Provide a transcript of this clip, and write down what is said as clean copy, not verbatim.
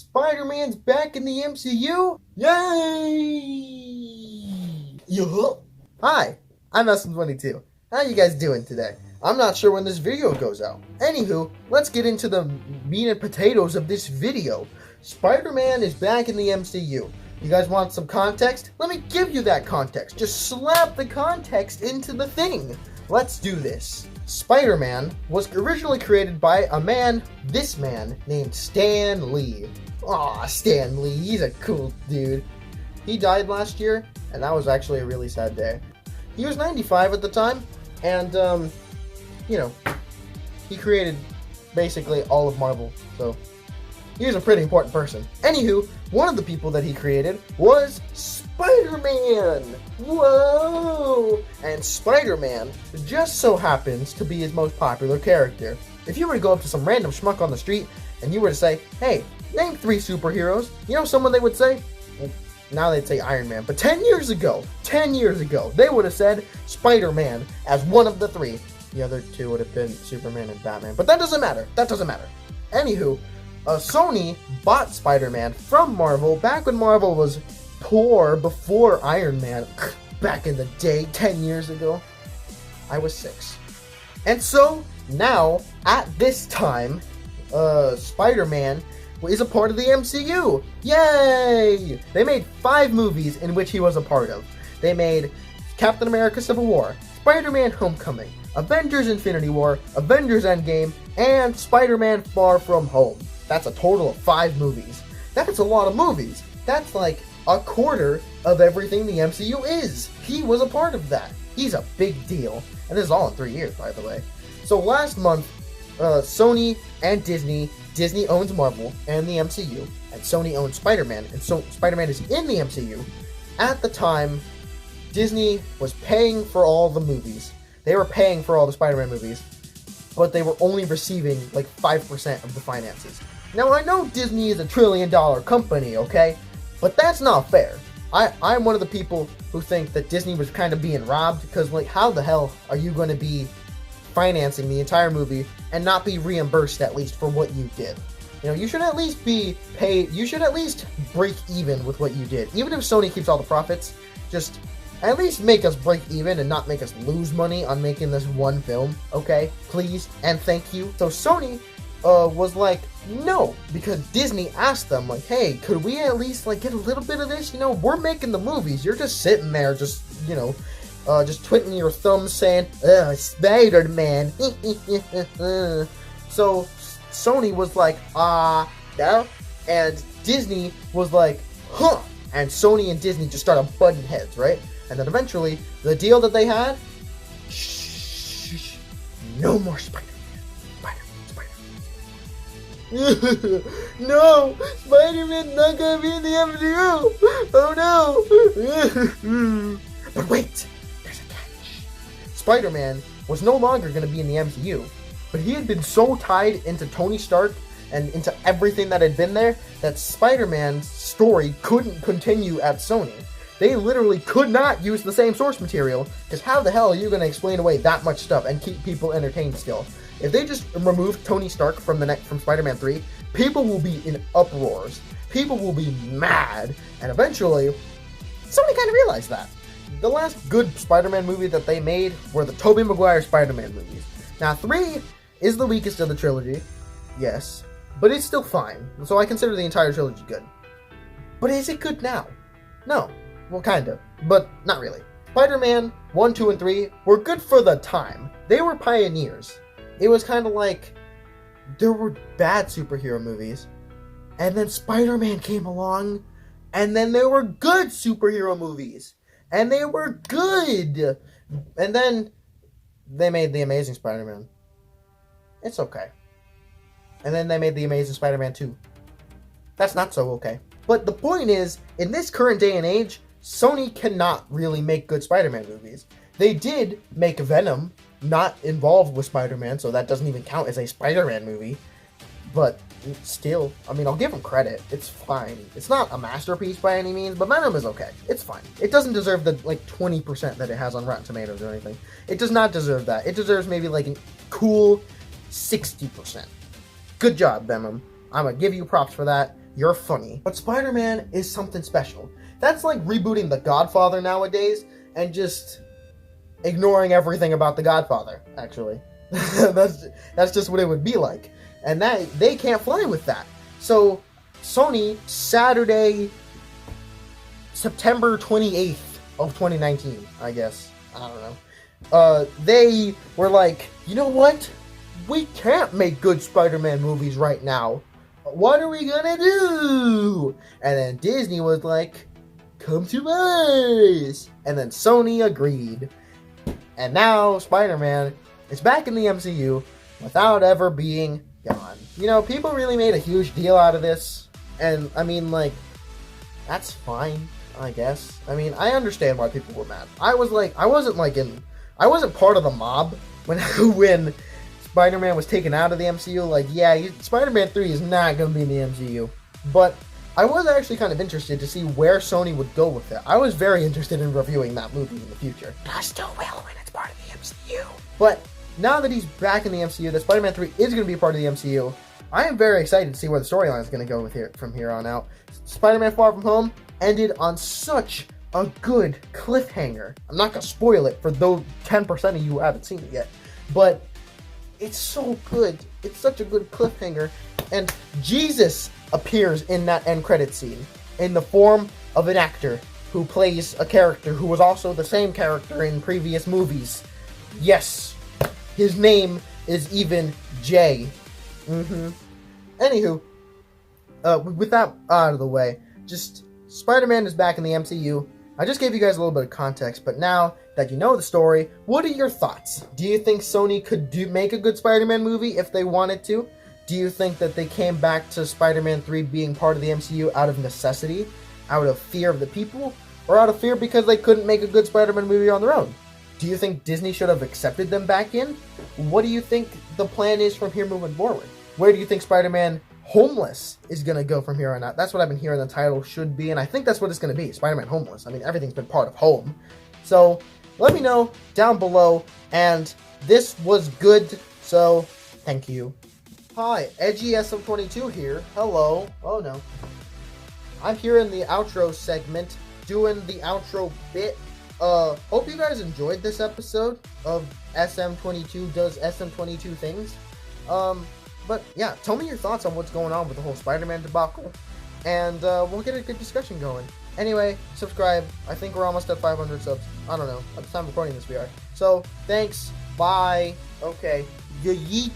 Spider-Man's back in the MCU? Yay! Hi, I'm SM22. How you guys doing today? I'm not sure when this video goes out. Anywho, let's get into the meat and potatoes of this video. Spider-Man is back in the MCU. You guys want some context? Let me give you that context. Just slap the context into the thing. Let's do this. Spider-Man was originally created by this man, named Stan Lee. Aw, Stan Lee, he's a cool dude. He died last year, and that was actually a really sad day. He was 95 at the time, and, he created basically all of Marvel, so he was a pretty important person. Anywho, one of the people that he created was Spider-Man! Whoa! And Spider-Man just so happens to be his most popular character. If you were to go up to some random schmuck on the street, and you were to say, hey, name 3 superheroes, you know someone they would say? Well, now they'd say Iron Man. But 10 years ago, they would have said Spider-Man as one of the 3. The other 2 would have been Superman and Batman. But that doesn't matter. Anywho, Sony bought Spider-Man from Marvel back when Marvel was poor, before Iron Man. Back in the day, 10 years ago. I was 6. And so, now, at this time, Spider-Man is a part of the MCU. Yay! They made 5 movies in which he was a part of. They made Captain America Civil War, Spider-Man Homecoming, Avengers Infinity War, Avengers Endgame, and Spider-Man Far From Home. That's a total of 5 movies. That's a lot of movies. That's like a quarter of everything the MCU is. He was a part of that. He's a big deal. And this is all in 3 years, by the way. So last month, Sony and Disney owns Marvel and the MCU, and Sony owns Spider-Man, and so Spider-Man is in the MCU. At the time, Disney was paying for all the movies. They were paying for all the Spider-Man movies, but they were only receiving like 5% of the finances. Now, I know Disney is a $1 trillion company, okay? But that's not fair. I'm one of the people who think that Disney was kind of being robbed, because, like, how the hell are you going to be financing the entire movie and not be reimbursed at least for what you did? You know, you should at least be paid, you should at least break even with what you did. Even if Sony keeps all the profits, just at least make us break even and not make us lose money on making this one film, okay? Please, and thank you. So Sony was like, no, because Disney asked them, like, hey, could we at least, like, get a little bit of this? You know, we're making the movies. You're just sitting there, just, just twiddling your thumbs saying, Spider-Man. So Sony was like, no. And Disney was like, huh. And Sony and Disney just started butting heads, right? And then eventually, the deal that they had, no more Spider-Man. No! Spider-Man's not gonna be in the MCU! Oh no! But wait! There's a catch. Spider-Man was no longer gonna be in the MCU, but he had been so tied into Tony Stark and into everything that had been there that Spider-Man's story couldn't continue at Sony. They literally could not use the same source material, because how the hell are you gonna explain away that much stuff and keep people entertained still? If they just remove Tony Stark from Spider-Man 3, people will be in uproars. People will be mad. And eventually, Sony kind of realized that. The last good Spider-Man movie that they made were the Tobey Maguire Spider-Man movies. Now, 3 is the weakest of the trilogy, yes, but it's still fine. So I consider the entire trilogy good. But is it good now? No. Well, kind of, but not really. Spider-Man 1, 2, and 3 were good for the time. They were pioneers. It was kind of like, there were bad superhero movies, and then Spider-Man came along, and then there were good superhero movies, and they were good, and then they made The Amazing Spider-Man. It's okay. And then they made The Amazing Spider-Man 2. That's not so okay. But the point is, in this current day and age, Sony cannot really make good Spider-Man movies. They did make Venom, not involved with Spider-Man, so that doesn't even count as a Spider-Man movie. But still, I mean, I'll give them credit. It's fine. It's not a masterpiece by any means, but Venom is okay. It's fine. It doesn't deserve the, 20% that it has on Rotten Tomatoes or anything. It does not deserve that. It deserves maybe, a cool 60%. Good job, Venom. I'm gonna give you props for that. you're funny. But Spider-Man is something special. That's like rebooting The Godfather nowadays and just ignoring everything about The Godfather, actually. that's just what it would be like. And that they can't fly with that. So Sony, Saturday, September 28th of 2019, I guess. I don't know. They were like, you know what? We can't make good Spider-Man movies right now. What are we gonna do? And then Disney was like, come to us. And then Sony agreed. And now Spider-Man is back in the MCU without ever being gone. You know, people really made a huge deal out of this. And, I mean, like, that's fine, I guess. I mean, I understand why people were mad. I wasn't part of the mob when Spider-Man was taken out of the MCU. Like, yeah, Spider-Man 3 is not going to be in the MCU. But I was actually kind of interested to see where Sony would go with it. I was very interested in reviewing that movie in the future. I still will when it's part of the MCU. But now that he's back in the MCU, that Spider-Man 3 is going to be part of the MCU, I am very excited to see where the storyline is going to go from here on out. Spider-Man Far From Home ended on such a good cliffhanger. I'm not going to spoil it for those 10% of you who haven't seen it yet. But it's so good. It's such a good cliffhanger. And Jesus appears in that end credit scene in the form of an actor who plays a character who was also the same character in previous movies. Yes, his name is even Jay. Anywho, with that out of the way, just Spider-Man is back in the MCU. I just gave you guys a little bit of context, but now that you know the story, what are your thoughts? Do you think Sony could make a good Spider-Man movie if they wanted to? Do you think that they came back to Spider-Man 3 being part of the MCU out of necessity, out of fear of the people, or out of fear because they couldn't make a good Spider-Man movie on their own? Do you think Disney should have accepted them back in? What do you think the plan is from here moving forward? Where do you think Spider-Man Homeless is going to go from here on out? That's what I've been hearing the title should be, and I think that's what it's going to be, Spider-Man Homeless. I mean, everything's been part of home. So, let me know down below, and this was good, so thank you. Hi, Edgy SM22 here. Hello. Oh no. I'm here in the outro segment, doing the outro bit. Hope you guys enjoyed this episode of SM22 does SM22 things. But yeah, tell me your thoughts on what's going on with the whole Spider-Man debacle, and we'll get a good discussion going. Anyway, subscribe. I think we're almost at 500 subs. I don't know. At the time of recording this, we are. So, thanks. Bye. Okay. Yeet.